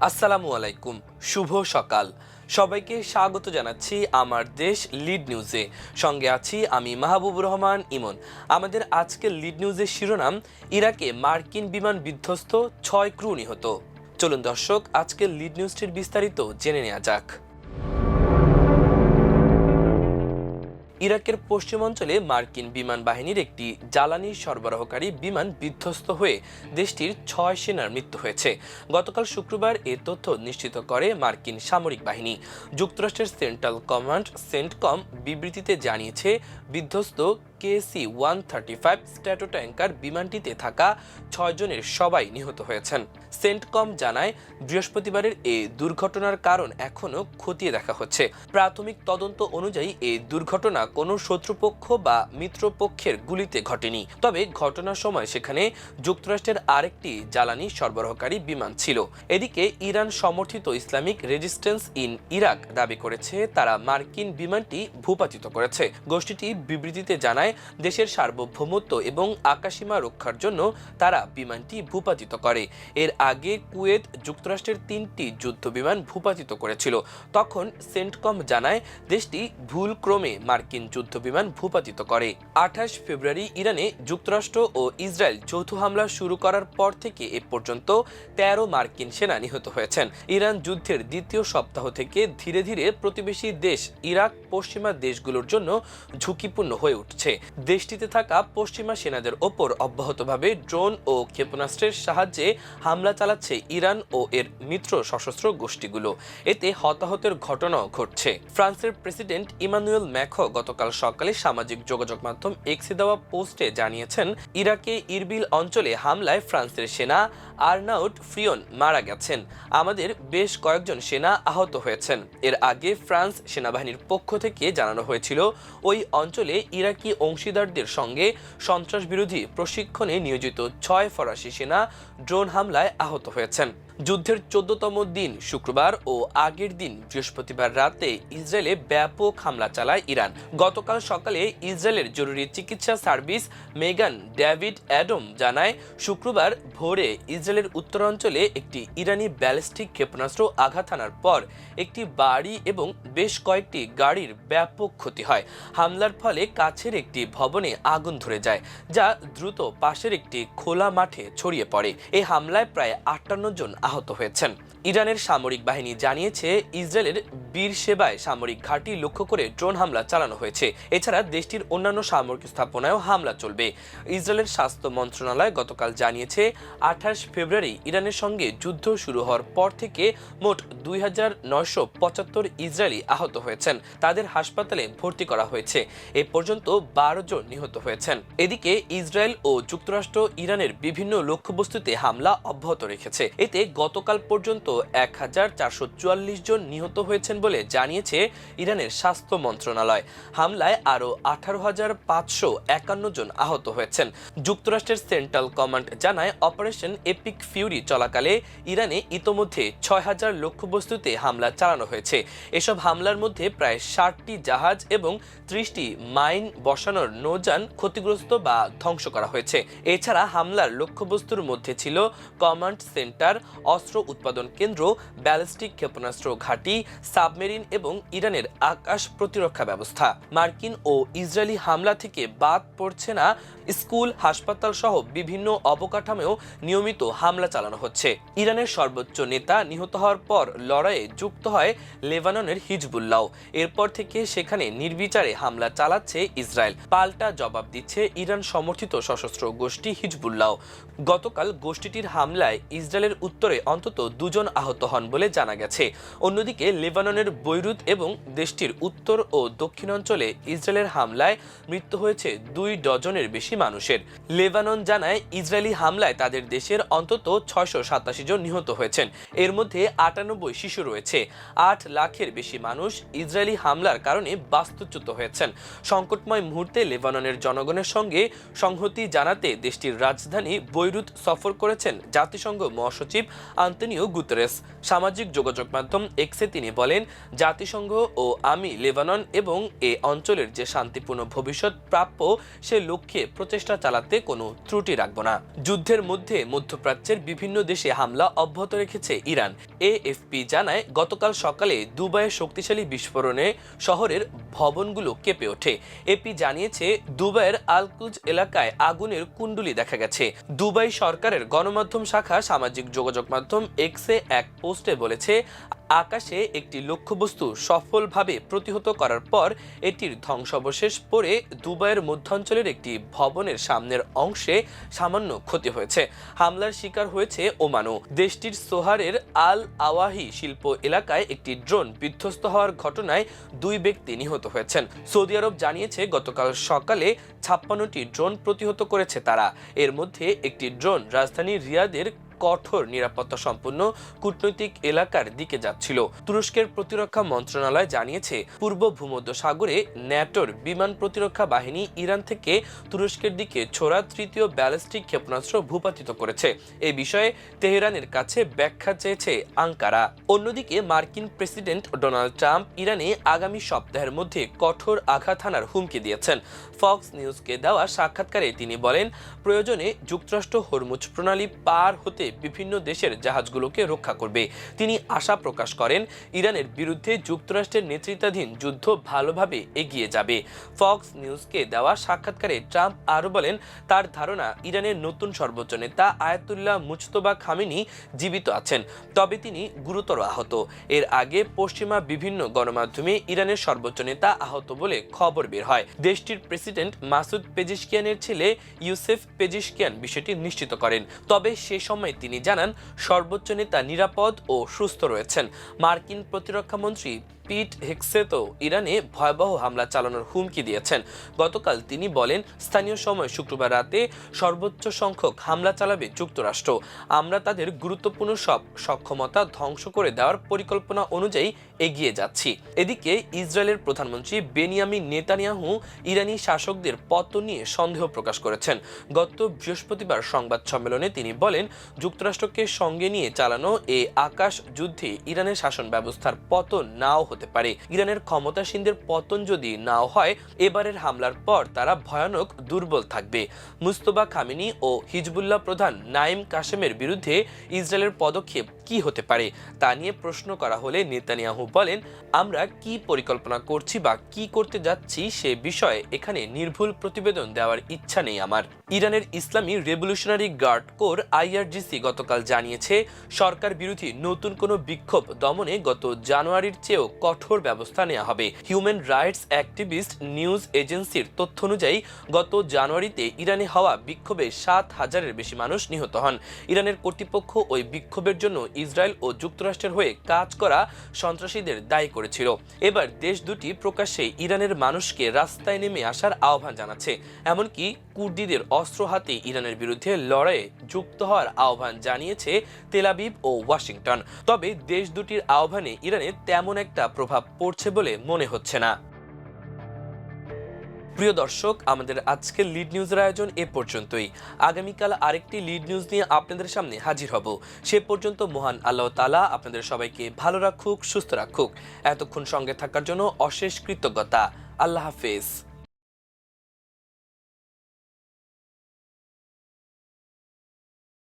আসসালামু আলাইকুম, শুভ সকাল। সবাইকে স্বাগত জানাচ্ছি আমার দেশ লিড নিউজে। সঙ্গে আছি আমি মাহবুবুর রহমান ইমন। আমাদের আজকের লিড নিউজের শিরোনাম, ইরাকে মার্কিন বিমান বিধ্বস্ত, 6 ক্রু নিহত। চলুন দর্শক, আজকের লিড নিউজটির বিস্তারিত জেনে নেওয়া যাক। ইরাকের পশ্চিমাঞ্চলে মার্কিন বিমান বাহিনীর একটি জ্বালানি সরবরাহকারী বিমান বিধ্বস্ত হয়ে দেশটির 6 সেনার মৃত্যু হয়েছে। গতকাল শুক্রবার এ তথ্য নিশ্চিত করে মার্কিন সামরিক বাহিনী। যুক্তরাষ্ট্রের সেন্ট্রাল কমান্ড সেন্টকম বিবৃতিতে জানিয়েছে, বিধ্বস্ত KC-135 স্ট্র্যাটো ট্যাঙ্কার বিমানটিতে থাকা 6 জনের সবাই নিহত হয়েছেন। সেন্টকম জানায়, বৃহস্পতিবারের এই দুর্ঘটনার কারণ এখনও খতিয়ে দেখা হচ্ছে। প্রাথমিক তদন্ত অনুযায়ী এই দুর্ঘটনা কোনো শত্রুপক্ষ বা মিত্রপক্ষের গুলিতে ঘটেনি, তবে ঘটনার সময় সেখানে যুক্তরাষ্ট্রের আরেকটি জ্বালানি সরবরাহকারী বিমান ছিল। এদিকে ইরান সমর্থিত ইসলামিক রেজিস্ট্যান্স ইন ইরাক দাবি করেছে তারা মার্কিন বিমানটি ভূপাতিত করেছে। গোষ্ঠীটি বিবৃতিতে জানায়, দেশের সার্বভৌমত্ব এবং আকাশসীমা রক্ষার জন্য তারা বিমানটি ভূপাতিত করে। এর আগে কুয়েত যুক্তরাষ্ট্রের 3টি যুদ্ধ বিমান ভূপাতিত করেছিল। তখন সেন্টকম জানায়, দেশটি ভুলক্রমে মার্কিন যুদ্ধ বিমান ভূপাতিত করে। 28 ফেব্রুয়ারি ইরানে যুক্তরাষ্ট্র ও ইসরায়েল যৌথ হামলা শুরু করার পর থেকে এ পর্যন্ত 13 মার্কিন সেনা নিহত হয়েছেন। ইরান যুদ্ধের দ্বিতীয় সপ্তাহ থেকে ধীরে ধীরে প্রতিবেশী দেশ ইরাক পশ্চিমা দেশগুলোর জন্য ঝুঁকিপূর্ণ হয়ে উঠছে। দেশটিতে থাকা পশ্চিমা সেনাদের ওপর অব্যাহতভাবে ড্রোন ও ক্ষেপণাস্ত্রের সাহায্যে হামলা চালাচ্ছে ইরান ও এর মিত্র সশস্ত্র গোষ্ঠীগুলো। এতে হতাহতের ঘটনাও ঘটছে। ফ্রান্সের প্রেসিডেন্ট ইমানুয়েল ম্যাক্রো গতকাল সকালে সামাজিক যোগাযোগ মাধ্যম এক্সে দেওয়া পোস্টে জানিয়েছেন, ইরাকে ইরবিল অঞ্চলে হামলায় ফ্রান্সের সেনা আর্নাউট ফ্রিয়ন মারা গেছেন। আমাদের বেশ কয়েকজন সেনা আহত হয়েছেন। এর আগে ফ্রান্স সেনাবাহিনীর পক্ষ থেকে জানানো হয়েছিল, ওই অঞ্চলে ইরাকি অংশীদারদের সঙ্গে সন্ত্রাস বিরোধী প্রশিক্ষণে নিয়োজিত 6 ফরাসি সেনা ড্রোন হামলায় আহত হয়েছেন। যুদ্ধের 14তম দিন শুক্রবার ও আগের দিন বৃহস্পতিবার রাতে ইসরায়েলে ব্যাপক হামলা চালায় ইরান। গতকাল সকালে ইসরায়েলের জরুরি চিকিৎসা সার্ভিস মেগান ডেভিড অ্যাডম জানায়, শুক্রবার ভোরে ইসরায়েলের উত্তরাঞ্চলে একটি ইরানি ব্যালিস্টিক ক্ষেপণাস্ত্র আঘাত হানার পর একটি বাড়ি এবং বেশ কয়েকটি গাড়ির ব্যাপক ক্ষতি হয়। হামলার ফলে কাছের একটি ভবনে আগুন ধরে যায়, যা দ্রুত পাশের একটি খোলা মাঠে ছড়িয়ে পড়ে। এই হামলায় প্রায় 58 জন আহত হয়েছেন। ইরানের সামরিক বাহিনী জানিয়েছে, ইসরায়েলের বীরশেবায় সামরিক ঘাঁটি লক্ষ্য করে ড্রোন হামলা চালানো হয়েছে। এছাড়া দেশটির অন্যান্য সামরিক স্থাপনায়ও হামলা চলবে। ইসরায়েলের স্বাস্থ্য মন্ত্রণালয় গতকাল জানিয়েছে, 28 ফেব্রুয়ারি ইরানের সঙ্গে যুদ্ধ শুরু হওয়ার পর থেকে মোট 2975 ইসরায়েলি আহত হয়েছেন। তাদের হাসপাতালে ভর্তি করা হয়েছে। এ পর্যন্ত 12 জন নিহত হয়েছেন। এদিকে ইসরায়েল ও যুক্তরাষ্ট্র ইরানের বিভিন্ন লক্ষ্যবস্তুতে হামলা অব্যাহত রেখেছে। এতে গতকাল পর্যন্ত 1444 জন নিহত হয়েছেন বলে জানিয়েছে ইরানের স্বাস্থ্য মন্ত্রণালয়। হামলায় আরও 18,551 জন আহত হয়েছেন। যুক্তরাষ্ট্রের সেন্ট্রাল কমান্ড জানায়, অপারেশন এপিক ফিউরি চলাকালে ইরানে ইতোমধ্যে 6000 লক্ষ্যবস্তুতে হামলা চালানো হয়েছে। এসব হামলার মধ্যে প্রায় 60টি জাহাজ এবং 30টি মাইন বসানোর নৌযান ক্ষতিগ্রস্ত বা ধ্বংস করা হয়েছে। এছাড়া হামলার লক্ষ্যবস্তুর মধ্যে ছিল কমান্ড সেন্টার, অস্ত্র উৎপাদন কেন্দ্র, ব্যালিস্টিক ক্ষেপণাস্ত্র ঘাঁটি, সাবমেরিন এবং ইরানের আকাশ প্রতিরক্ষা ব্যবস্থা। মার্কিন ও ইসরায়েলি হামলা থেকে বাদ পড়ছে না স্কুল, হাসপাতাল সহ বিভিন্ন অবকাঠামোও নিয়মিত হামলা চালানো হচ্ছে। ইরানের সর্বোচ্চ নেতা নিহত হওয়ার পর লড়াইয়ে যুক্ত হয় লেবাননের হিজবুল্লাহ। এরপর থেকে সেখানে নির্বিচারে হামলা চালাচ্ছে ইসরায়েল। পাল্টা জবাব দিচ্ছে ইরান সমর্থিত সশস্ত্র গোষ্ঠী হিজবুল্লাহ। গতকাল গোষ্ঠীটির হামলায় ইসরায়েলের উত্তরে অন্তত 2 জন আহত হন বলে জানা গেছে। অন্যদিকে লেবাননের বৈরুত এবং দেশটির উত্তর ও দক্ষিণাঞ্চলে ইসরায়েলের হামলায় মৃত্যু হয়েছে 2 ডজনের বেশি মানুষের। লেবানন জানায়, ইসরায়েলি হামলায় তাদের দেশের অন্তত 687 জন নিহত হয়েছেন। এর মধ্যে 98 শিশু রয়েছে। 8 লাখের বেশি মানুষ ইসরায়েলি হামলার কারণে বাস্তুচ্যুত হয়েছেন। সংকটময় মুহূর্তে লেবাননের জনগণের সঙ্গে সংহতি জানাতে দেশটির রাজধানী বৈরুত সফর করেছেন জাতিসংঘ মহাসচিব আন্তোনিও গুতেরেস। সামাজিক যোগাযোগ মাধ্যম এক্সে তিনি বলেন, জাতিসংঘ ও আমি লেবানন এবং এ অঞ্চলের যে শান্তিপূর্ণ ভবিষ্যৎ প্রাপ্য সে লক্ষ্যে প্রচেষ্টা চালাতে কোনো ত্রুটি রাখব না। যুদ্ধের মধ্যে মধ্যপ্রাচ্যের বিভিন্ন দেশে হামলা অব্যাহত রেখেছে ইরান। এএফপি জানায়, গতকাল সকালে দুবাইয়ের শক্তিশালী বিস্ফোরণে শহরের ভবনগুলো কেঁপে ওঠে। এপি জানিয়েছে, দুবাইয়ের আলকুজ এলাকায় আগুনের কুণ্ডুলি দেখা গেছে। দুবাই সরকারের গণমাধ্যম শাখা সামাজিক যোগাযোগ মাধ্যম এক্সে এক পোস্টে বলেছে, আকাশে একটি লক্ষ্যবস্তু সফলভাবে প্রতিহত করার পর এটির ধ্বংসাবশেষ পড়ে দুবাইয়ের মধ্যাঞ্চলের একটি ভবনের সামনের অংশে সামান্য ক্ষতি হয়েছে। হামলার শিকার হয়েছে ওমানও। দেশটির সোহারের আল আওয়াহি শিল্প এলাকায় একটি ড্রোন বিধ্বস্ত হওয়ার ঘটনায় 2 ব্যক্তি নিহত হয়েছেন। সৌদি আরব জানিয়েছে, গতকাল সকালে 56টি ড্রোন প্রতিহত করেছে তারা। এর মধ্যে একটি ড্রোন রাজধানী রিয়াদের কঠোর নিরাপত্তা সম্পন্ন কূটনৈতিক এলাকার দিকে যাচ্ছিল। তুরস্কের প্রতিরক্ষা মন্ত্রণালয় জানিয়েছে, পূর্ব ভূমধ্য সাগরে ন্যাটোর বিমান প্রতিরক্ষা বাহিনী ইরান থেকে তুরস্কের দিকে ছোড়া 3য় ব্যালিস্টিক ক্ষেপণাস্ত্র ভূপাতিত করেছে। এই বিষয়ে তেহরানের কাছে ব্যাখ্যা চেয়েছে আঙ্কারা। অন্যদিকে মার্কিন প্রেসিডেন্ট ডোনাল্ড ট্রাম্প ইরানে আগামী সপ্তাহের মধ্যে কঠোর আঘাত হানার হুমকি দিয়েছেন। ফক্স নিউজকে দেওয়া সাক্ষাৎকারে তিনি বলেন, প্রয়োজনে যুক্তরাষ্ট্র হরমুজ প্রণালী পার হতে বিভিন্ন দেশের জাহাজগুলোকে রক্ষা করবে। তিনি আশা প্রকাশ করেন, ইরানের বিরুদ্ধে যুক্তরাষ্ট্রের নেতৃত্বাধীন যুদ্ধ ভালোভাবে এগিয়ে যাবে। ফক্স নিউজকে দেওয়া সাক্ষাৎকারে ট্রাম্প আরও বলেন, তার ধারণা ইরানের নতুন সর্বোচ্চ নেতা আয়াতুল্লাহ মুজতবা খামেনি জীবিত আছেন, তবে তিনি গুরুতর আহত। এর আগে পশ্চিমা বিভিন্ন গণমাধ্যমে ইরানের সর্বোচ্চ নেতা আহত বলে খবর বের হয়। দেশটির প্রেসিডেন্ট মাসুদ পেজিশকিয়ানের ছেলে ইউসেফ পেজিশকিয়ান বিষয়টি নিশ্চিত করেন, তবে সে সময় তিনি জানান, সর্বোচ্চ নেতা নিরাপদ ও সুস্থ রয়েছেন। মার্কিন প্রতিরক্ষা মন্ত্রী পিট হেক্সেতো ইরানে ভয়াবহ হামলা চালানোর হুমকি দিয়েছেন। গতকাল তিনি বলেন, স্থানীয় সময় শুক্রবার রাতে সর্বোচ্চ সংখ্যক হামলা চালাবে যুক্তরাষ্ট্র। আমরা তাদের গুরুত্বপূর্ণ সব সক্ষমতা ধ্বংস করে দেওয়ার পরিকল্পনা অনুযায়ী এগিয়ে যাচ্ছি। এদিকে ইসরায়েলের প্রধানমন্ত্রী বেনিয়ামিন নেতানিয়াহু ইরানি শাসকদের পতন নিয়ে সন্দেহ প্রকাশ করেছেন। গত বৃহস্পতিবার সংবাদ সম্মেলনে তিনি বলেন, যুক্তরাষ্ট্রকে সঙ্গে নিয়ে চালানো এই আকাশ যুদ্ধে ইরানের শাসন ব্যবস্থার পতন নাও হতে পারে। ইরানের ক্ষমতাসীনদের পতন যদি নাও হয়, এবারের হামলার পর তারা ভয়ানক দুর্বল থাকবে। মুজতবা খামেনি ও হিজবুল্লাহ প্রধান নাইম কাসেমের বিরুদ্ধে ইসরায়েলের পদক্ষেপ কি হতে পারে তা নিয়ে প্রশ্ন করা হলে নেতানিয়াহু বলেন, আমরা কি পরিকল্পনা করছি বা কি করতে যাচ্ছি সে বিষয়ে এখানে নির্ভুল প্রতিবেদন দেওয়ার ইচ্ছা নেই আমার। ইরানের ইসলামী রেভলিউশনারি গার্ড কোর আইআরজিসি গতকাল জানিয়েছে, সরকার বিরোধী নতুন কোনো বিক্ষোভ দমনে গত জানুয়ারির চেয়েও কঠোর ব্যবস্থা নেওয়া হবে। হিউম্যান রাইটস অ্যাক্টিভিস্ট নিউজ এজেন্সির তথ্য অনুযায়ী গত জানুয়ারিতে ইরানে হওয়া বিক্ষোভে 7,000-এর বেশি মানুষ নিহত হন। ইরানের কর্তৃপক্ষ ওই বিক্ষোভের জন্য ইসরায়েল ও যুক্তরাষ্ট্রের হয়ে কাজ করা সন্ত্রাসীদের দায়ী করেছিল। এবার দেশ দুটি প্রকাশ্যে ইরানের মানুষকে রাস্তায় নেমে আসার আহ্বান জানাচ্ছে। এমনকি কুর্দিদের অস্ত্র হাতে ইরানের বিরুদ্ধে লড়াইয়ে যুক্ত হওয়ার আহ্বান জানিয়েছে তেল আবিব ও ওয়াশিংটন। তবে দেশ দুটির আহ্বানে ইরানে তেমন একটা প্রভাব পড়ছে বলে মনে হচ্ছে না। প্রিয় দর্শক, আমাদের আজকের লিড নিউজের আয়োজন এ পর্যন্তই। আগামীকাল আরেকটি লিড নিউজ নিয়ে আপনাদের সামনে হাজির হব। সে পর্যন্ত মহান আল্লাহ তাআলা আপনাদের সবাইকে ভালো রাখুক, সুস্থ রাখুক। এতক্ষণ সঙ্গে থাকার জন্য অশেষ কৃতজ্ঞতা। আল্লাহ হাফেজ।